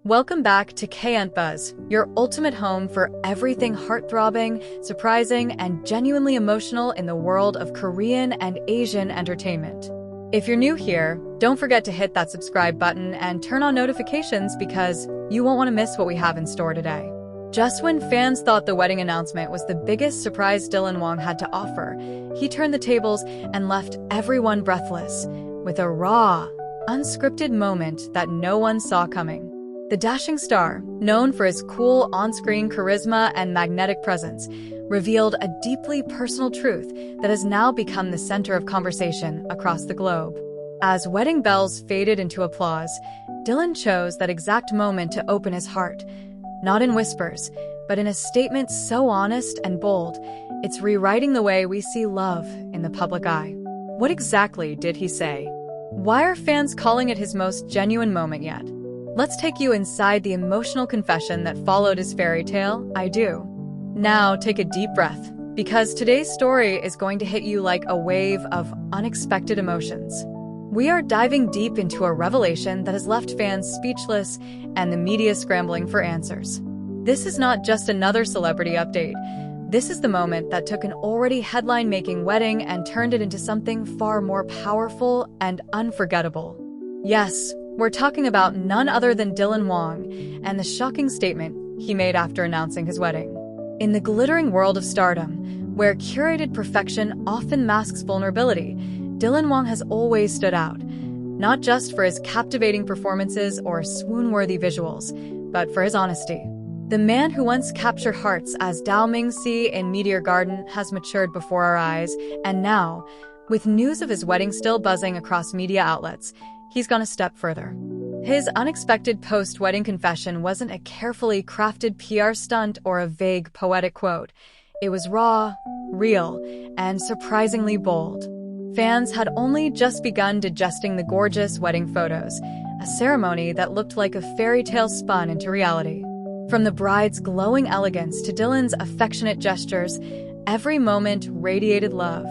Welcome back to K-EntBuzz, your ultimate home for everything heart-throbbing, surprising, and genuinely emotional in the world of Korean and Asian entertainment. If you're new here, don't forget to hit that subscribe button and turn on notifications because you won't want to miss what we have in store today. Just when fans thought the wedding announcement was the biggest surprise Dylan Wang had to offer, he turned the tables and left everyone breathless with a raw, unscripted moment that no one saw coming. The dashing star, known for his cool on-screen charisma and magnetic presence, revealed a deeply personal truth that has now become the center of conversation across the globe. As wedding bells faded into applause, Dylan chose that exact moment to open his heart, not in whispers, but in a statement so honest and bold, it's rewriting the way we see love in the public eye. What exactly did he say? Why are fans calling it his most genuine moment yet? Let's take you inside the emotional confession that followed his fairy tale, I do. Now take a deep breath, because today's story is going to hit you like a wave of unexpected emotions. We are diving deep into a revelation that has left fans speechless and the media scrambling for answers. This is not just another celebrity update. This is the moment that took an already headline-making wedding and turned it into something far more powerful and unforgettable. Yes, we're talking about none other than Dylan Wang and the shocking statement he made after announcing his wedding. In the glittering world of stardom, where curated perfection often masks vulnerability, Dylan Wang has always stood out, not just for his captivating performances or swoon-worthy visuals, but for his honesty. The man who once captured hearts as Dao Mingxi in Meteor Garden has matured before our eyes, and now, with news of his wedding still buzzing across media outlets, he's gone a step further. His unexpected post-wedding confession wasn't a carefully crafted PR stunt or a vague poetic quote. It was raw, real, and surprisingly bold. Fans had only just begun digesting the gorgeous wedding photos, a ceremony that looked like a fairy tale spun into reality. From the bride's glowing elegance to Dylan's affectionate gestures, every moment radiated love.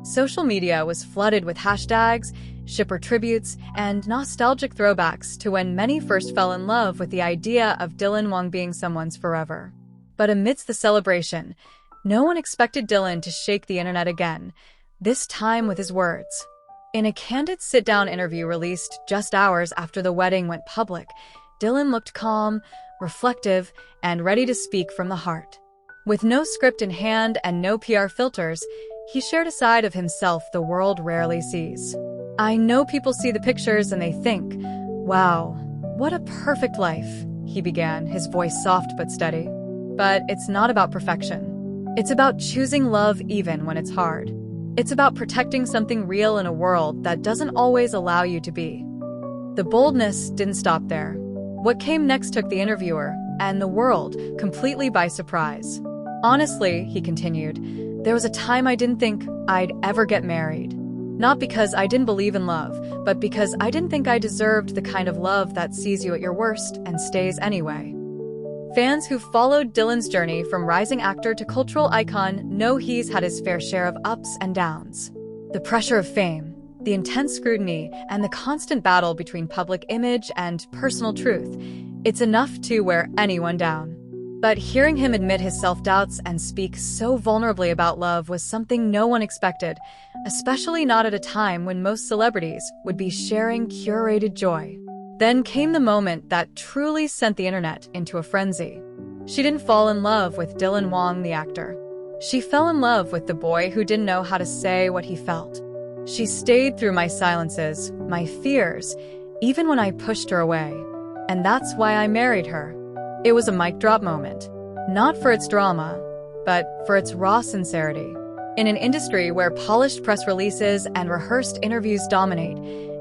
Social media was flooded with hashtags, shipper tributes, and nostalgic throwbacks to when many first fell in love with the idea of Dylan Wang being someone's forever. But amidst the celebration, no one expected Dylan to shake the internet again, this time with his words. In a candid sit-down interview released just hours after the wedding went public, Dylan looked calm, reflective, and ready to speak from the heart. With no script in hand and no PR filters, he shared a side of himself the world rarely sees. "I know people see the pictures and they think, wow, what a perfect life," he began, his voice soft but steady. But it's not about perfection. It's about choosing love even when it's hard. It's about protecting something real in a world that doesn't always allow you to be. The boldness didn't stop there. What came next took the interviewer and the world completely by surprise. "Honestly," he continued, "there was a time I didn't think I'd ever get married. Not because I didn't believe in love, but because I didn't think I deserved the kind of love that sees you at your worst and stays anyway." Fans who followed Dylan's journey from rising actor to cultural icon know he's had his fair share of ups and downs. The pressure of fame, the intense scrutiny, and the constant battle between public image and personal truth, it's enough to wear anyone down. But hearing him admit his self-doubts and speak so vulnerably about love was something no one expected, especially not at a time when most celebrities would be sharing curated joy. Then came the moment that truly sent the internet into a frenzy. She didn't fall in love with Dylan Wang, the actor. She fell in love with the boy who didn't know how to say what he felt. "She stayed through my silences, my fears, even when I pushed her away. And that's why I married her." It was a mic drop moment. Not for its drama, but for its raw sincerity. In an industry where polished press releases and rehearsed interviews dominate,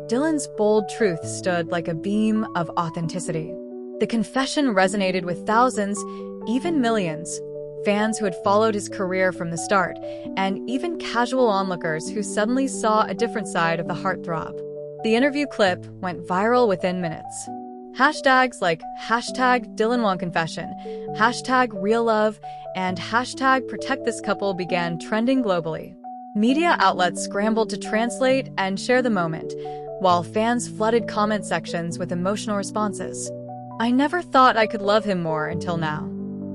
Dylan's bold truth stood like a beam of authenticity. The confession resonated with thousands, even millions, fans who had followed his career from the start, and even casual onlookers who suddenly saw a different side of the heartthrob. The interview clip went viral within minutes. Hashtags like #DylanWangConfession, #RealLove, and #ProtectThisCouple began trending globally. Media outlets scrambled to translate and share the moment, while fans flooded comment sections with emotional responses. I never thought I could love him more until now.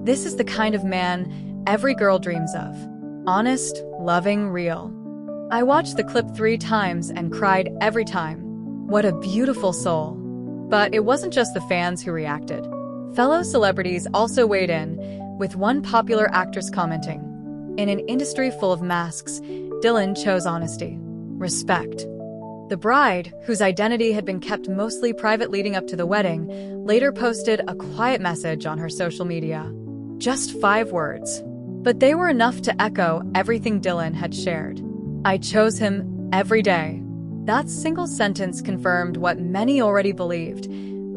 This is the kind of man every girl dreams of. Honest, loving, real. I watched the clip 3 times and cried every time. What a beautiful soul. But it wasn't just the fans who reacted. Fellow celebrities also weighed in, with one popular actress commenting, "In an industry full of masks, Dylan chose honesty. Respect." The bride, whose identity had been kept mostly private leading up to the wedding, later posted a quiet message on her social media. Just 5 words. But they were enough to echo everything Dylan had shared. "I chose him every day." That single sentence confirmed what many already believed.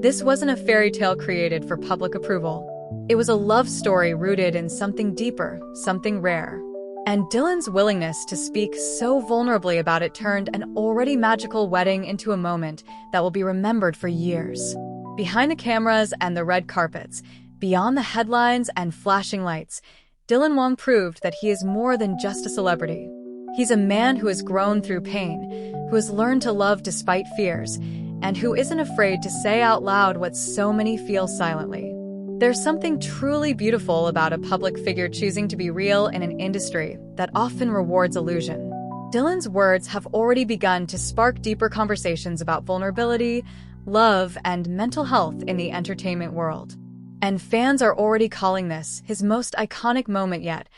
This wasn't a fairy tale created for public approval. It was a love story rooted in something deeper, something rare. And Dylan's willingness to speak so vulnerably about it turned an already magical wedding into a moment that will be remembered for years. Behind the cameras and the red carpets, beyond the headlines and flashing lights, Dylan Wang proved that he is more than just a celebrity. He's a man who has grown through pain, who has learned to love despite fears, and who isn't afraid to say out loud what so many feel silently. There's something truly beautiful about a public figure choosing to be real in an industry that often rewards illusion. Dylan's words have already begun to spark deeper conversations about vulnerability, love, and mental health in the entertainment world. And fans are already calling this his most iconic moment yet,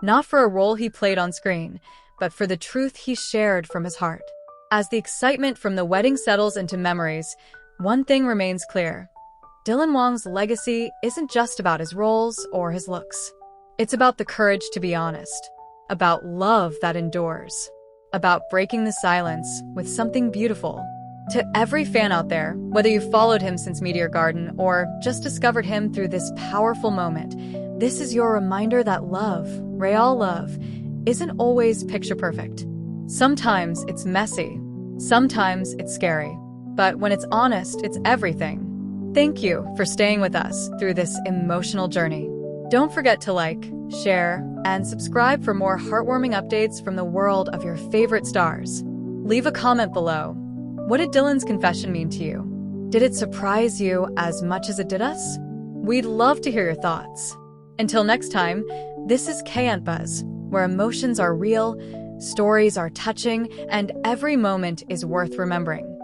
not for a role he played on screen, but for the truth he shared from his heart. As the excitement from the wedding settles into memories, one thing remains clear. Dylan Wang's legacy isn't just about his roles or his looks. It's about the courage to be honest, about love that endures, about breaking the silence with something beautiful. To every fan out there, whether you followed him since Meteor Garden or just discovered him through this powerful moment, this is your reminder that love, real love, isn't always picture perfect. Sometimes it's messy, sometimes it's scary, but when it's honest, it's everything. Thank you for staying with us through this emotional journey. Don't forget to like, share, and subscribe for more heartwarming updates from the world of your favorite stars. Leave a comment below. What did Dylan's confession mean to you? Did it surprise you as much as it did us? We'd love to hear your thoughts. Until next time, this is K-EntBuzz, where emotions are real, stories are touching, and every moment is worth remembering.